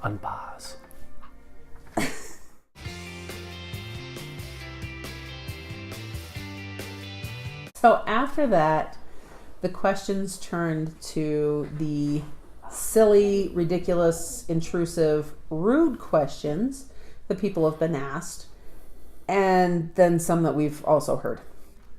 unpause. So after that, the questions turned to the silly, ridiculous, intrusive, rude questions that people have been asked, and then some that we've also heard.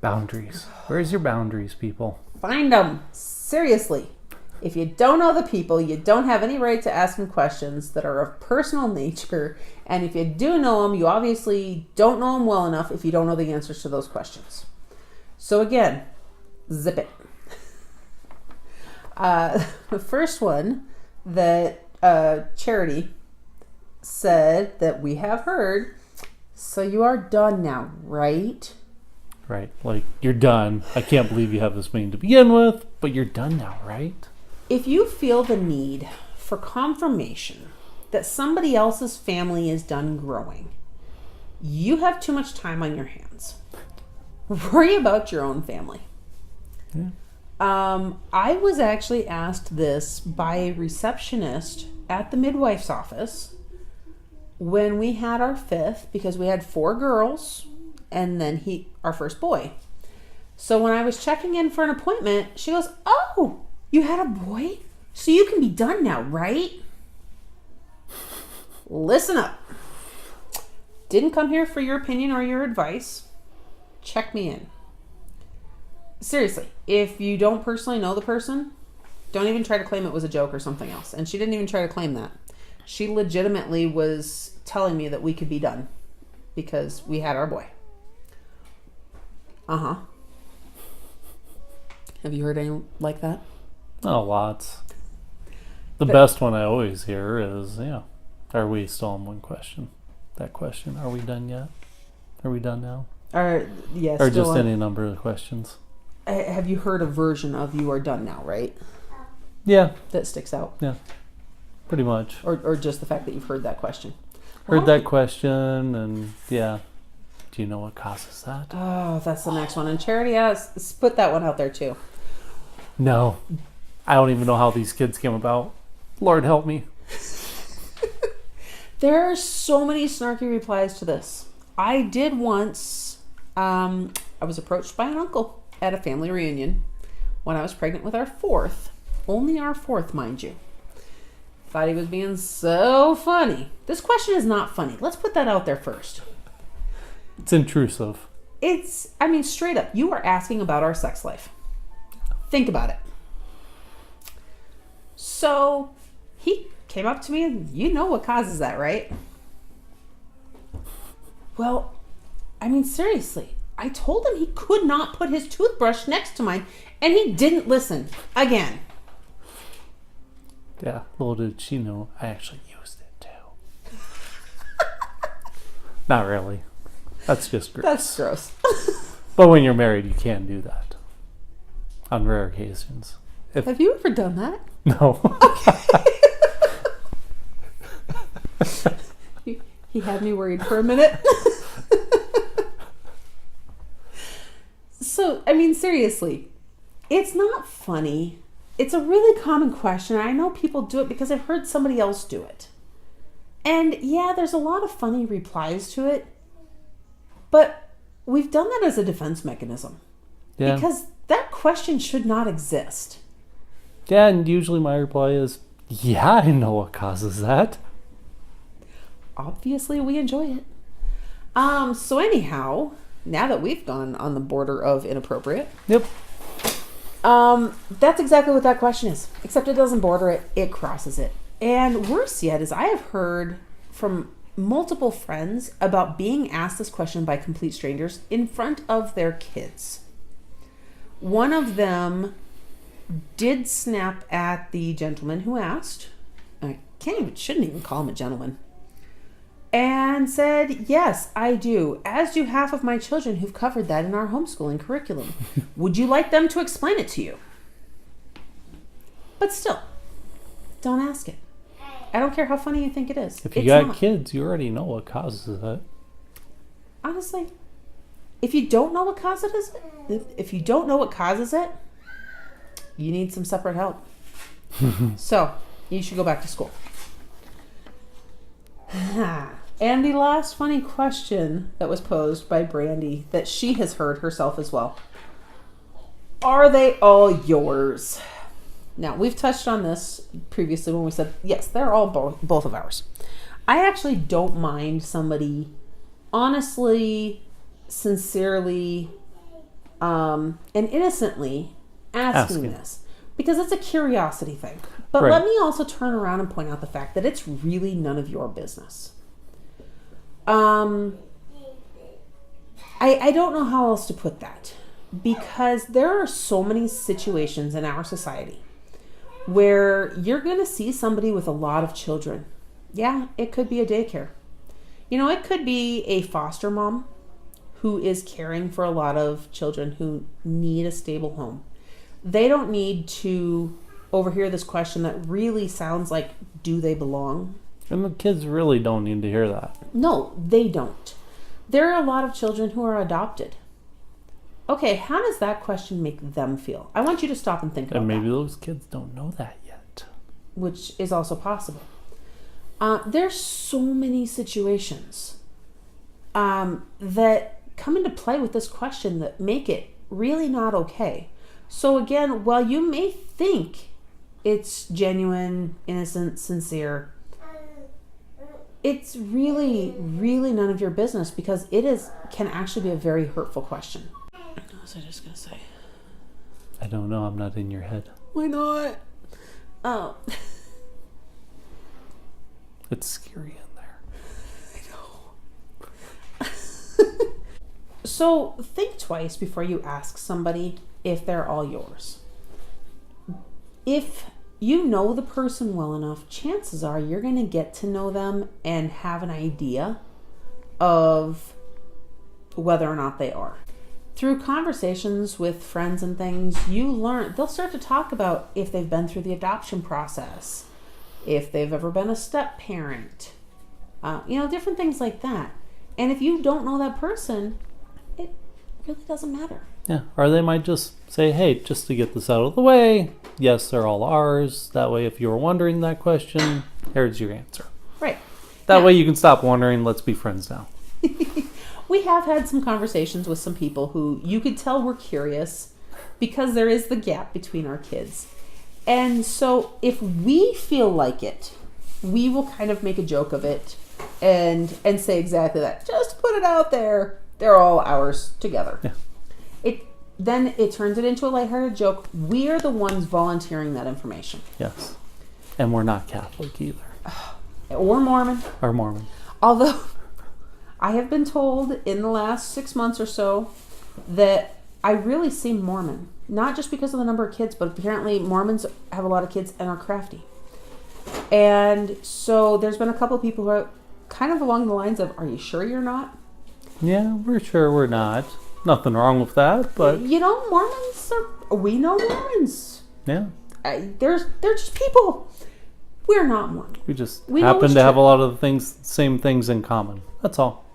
Boundaries. Where's your boundaries, people? Find them. Seriously. If you don't know the people, you don't have any right to ask them questions that are of personal nature. And if you do know them, you obviously don't know them well enough if you don't know the answers to those questions. So again, zip it. The first one that Charity said that we have heard, so you are done now, right? Right. Like, you're done. I can't believe you have this many to begin with, but you're done now, right? If you feel the need for confirmation that somebody else's family is done growing, you have too much time on your hands. Worry about your own family. Yeah. I was actually asked this by a receptionist at the midwife's office when we had our fifth, because we had 4 girls and then our first boy. So when I was checking in for an appointment, she goes, "Oh, you had a boy? So you can be done now, right?" Listen up. Didn't come here for your opinion or your advice. Check me in. Seriously, if you don't personally know the person, don't even try to claim it was a joke or something else. And she didn't even try to claim that. She legitimately was telling me that we could be done because we had our boy. Uh-huh. Have you heard anything like that? Oh, lots. The best one I always hear is, are we still on one question? That question, are we done yet? Are we done now? Yes. Or just any number of questions. Have you heard a version of "you are done now," right? Yeah. That sticks out. Yeah. Pretty much. Or just the fact that you've heard that question. Heard that question, and yeah. Do you know what causes that? Oh, that's the next one. And Charity has put that one out there too. No. I don't even know how these kids came about. Lord help me. There are so many snarky replies to this. I did once, I was approached by an uncle at a family reunion when I was pregnant with our 4th. Only our 4th, mind you. Thought he was being so funny. This question is not funny. Let's put that out there first. It's intrusive. Straight up, you are asking about our sex life. Think about it. So he came up to me and you know what causes that, right? Well, seriously, I told him he could not put his toothbrush next to mine and he didn't listen again. Yeah, little did she know I actually used it too. Not really. That's just gross. That's gross. But when you're married, you can do that. On rare occasions. Have you ever done that? No. He had me worried for a minute. So, seriously, it's not funny. It's a really common question. I know people do it because I've heard somebody else do it. And yeah, there's a lot of funny replies to it. But we've done that as a defense mechanism. Yeah. Because that question should not exist. Yeah, and usually my reply is, yeah, I know what causes that. Obviously, we enjoy it. So anyhow, now that we've gone on the border of inappropriate. Yep. That's exactly what that question is. Except it doesn't border it, it crosses it. And worse yet is I have heard from multiple friends about being asked this question by complete strangers in front of their kids. One of them did snap at the gentleman who asked. Shouldn't even call him a gentleman. And said, "Yes, I do, as do half of my children who've covered that in our homeschooling curriculum. Would you like them to explain it to you?" But still, don't ask it. I don't care how funny you think it is. If you got kids, you already know what causes it. Honestly, if you don't know what causes it, you need some separate help. So, you should go back to school. And the last funny question that was posed by Brandy that she has heard herself as well. Are they all yours? Now, we've touched on this previously when we said, yes, they're all both of ours. I actually don't mind somebody honestly, sincerely, and innocently asking this, because it's a curiosity thing. But Right. let me also turn around and point out the fact that it's really none of your business. I don't know how else to put that, because there are so many situations in our society where you're going to see somebody with a lot of children. Yeah, it could be a daycare. You know, it could be a foster mom who is caring for a lot of children who need a stable home. They don't need to overhear this question that really sounds like, do they belong? And the kids really don't need to hear that. No, they don't. There are a lot of children who are adopted. Okay, how does that question make them feel? I want you to stop and think about And maybe that, those kids don't know that yet. which is also possible. There's so many situations that come into play with this question that make it really not okay. So again, while you may think it's genuine, innocent, sincere, it's really, really none of your business, because can actually be a very hurtful question. What was I just gonna say? I don't know. I'm not in your head. Why not? Oh, It's scary in there. so think twice before you ask somebody if they're all yours. If you know the person well enough, chances are you're going to get to know them and have an idea of whether or not they are. Through conversations with friends and things, they'll start to talk about if they've been through the adoption process, if they've ever been a step parent, different things like that. And if you don't know that person, it really doesn't matter. Yeah. Or they might just say, hey, just to get this out of the way, yes, they're all ours. That way, if you were wondering that question, here's your answer. Right. That Yeah. way you can stop wondering. Let's be friends now. We have had some conversations with some people who you could tell were curious, because there is the gap between our kids. And so if we feel like it, we will kind of make a joke of it and say exactly that. Just put it out there. They're all ours together. Yeah. Then it turns it into a lighthearted joke. We are the ones volunteering that information. Yes. And we're not Catholic either. Or Mormon. Or Mormon. Although I have been told in the last 6 months or so that I really seem Mormon. Not just because of the number of kids, but apparently Mormons have a lot of kids and are crafty. And so there's been a couple of people who are kind of along the lines of, are you sure you're not? Yeah, we're sure we're not. Nothing wrong with that, but We know Mormons. yeah. They're just people. We're not Mormon. We just We know happen it's to have true. a lot of same things in common. That's all.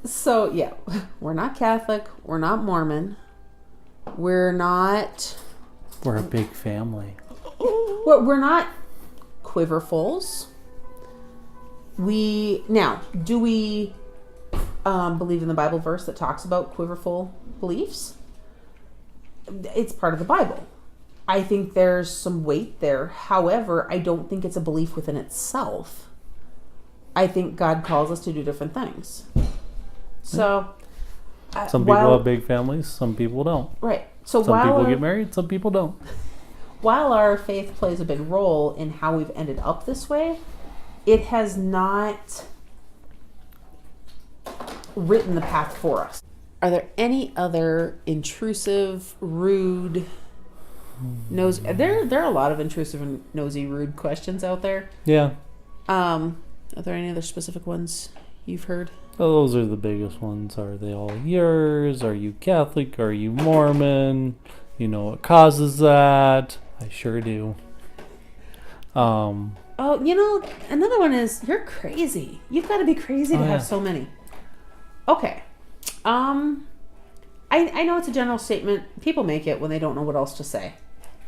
So yeah, we're not Catholic. We're not Mormon. We're not. We're a big family. We're not quiverfuls. Do we believe in the Bible verse that talks about quiverful beliefs? It's part of the Bible. I think there's some weight there. However, I don't think it's a belief within itself. I think God calls us to do different things. So, Some people have big families, some people don't. right. So Some while people our, get married, some people don't. while our faith plays a big role in how we've ended up this way, it has not written the path for us. Are there any other intrusive, rude, nosy? There are a lot of intrusive and nosy, rude questions out there. Yeah. Are there any other specific ones you've heard? Well, those are the biggest ones. Are they all yours? Are you Catholic? Are you Mormon? You know what causes that? I sure do. Oh, another one is, you're crazy. You've got to be crazy to have so many. Okay. I know it's a general statement. People make it when they don't know what else to say.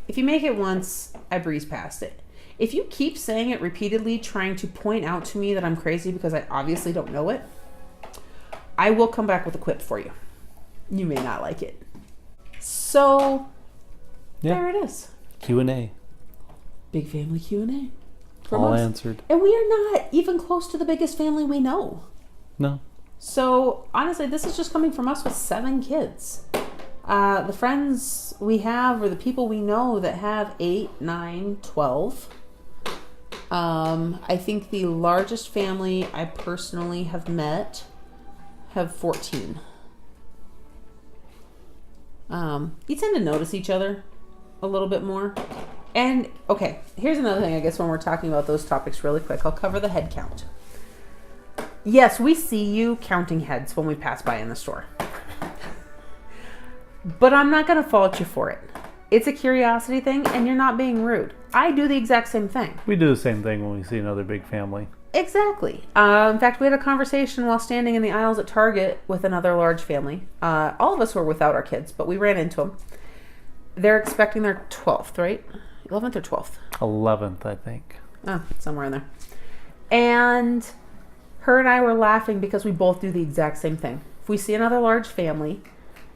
If you make it once, I breeze past it. If you keep saying it repeatedly, trying to point out to me that I'm crazy because I obviously don't know it, I will come back with a quip for you. You may not like it. So, Yeah. there it is. Q&A. Big family Q&A. From All us. answered. And we are not even close to the biggest family we know. No. So, honestly, this is just coming from us with 7 kids. The friends we have or the people we know that have 8, 9, 12. I think the largest family I personally have met have 14. You tend to notice each other a little bit more. And, okay, here's another thing, I guess, when we're talking about those topics really quick. I'll cover the head count. Yes, we see you counting heads when we pass by in the store. But I'm not going to fault you for it. It's a curiosity thing, and you're not being rude. I do the exact same thing. We do the same thing when we see another big family. Exactly. In fact, we had a conversation while standing in the aisles at Target with another large family. All of us were without our kids, but we ran into them. They're expecting their 12th, right? 11th or 12th? 11th, I think. Oh, somewhere in there. And her and I were laughing because we both do the exact same thing. If we see another large family,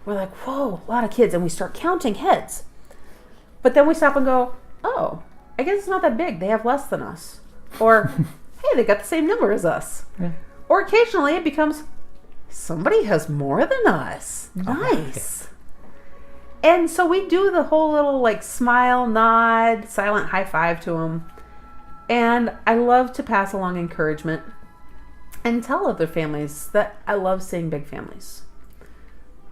we're like, whoa, a lot of kids. And we start counting heads. But then we stop and go, oh, I guess it's not that big. They have less than us. Or, hey, they got the same number as us. Yeah. Or occasionally it becomes, somebody has more than us. Nice. And so we do the whole little like smile, nod, silent high five to them. And I love to pass along encouragement and tell other families that I love seeing big families.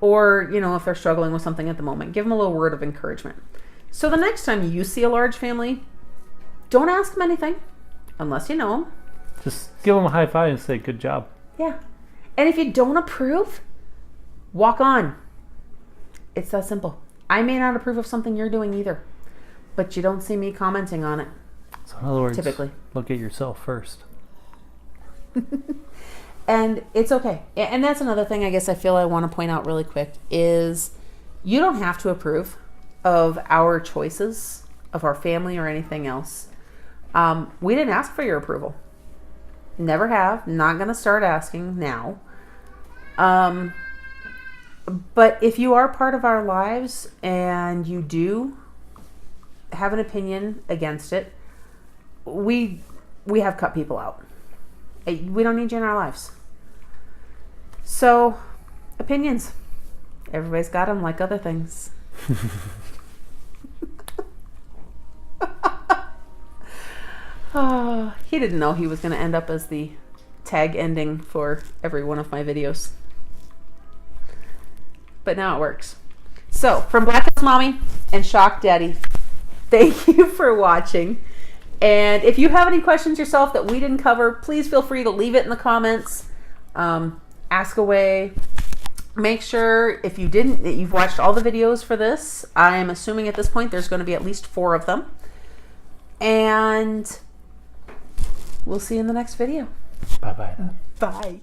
Or, you know, if they're struggling with something at the moment, give them a little word of encouragement. So the next time you see a large family, don't ask them anything unless you know them. Just give them a high five and say, good job. Yeah. And if you don't approve, walk on. It's that simple. I may not approve of something you're doing either, but you don't see me commenting on it. So in other words, Typically. look at yourself first. And it's okay. And that's another thing I guess I feel I want to point out really quick is you don't have to approve of our choices, of our family or anything else. We didn't ask for your approval. Never have. Not going to start asking now. But if you are part of our lives and you do have an opinion against it, we have cut people out. We don't need you in our lives. So, opinions. Everybody's got them like other things. He didn't know he was going to end up as the tag ending for every one of my videos. But now it works. So, from Black House Mommy and Shock Daddy, thank you for watching. And if you have any questions yourself that we didn't cover, please feel free to leave it in the comments. Ask away. Make sure if you didn't, that you've watched all the videos for this. I am assuming at this point there's going to be at least 4 of them. And we'll see you in the next video. Bye-bye then. Bye.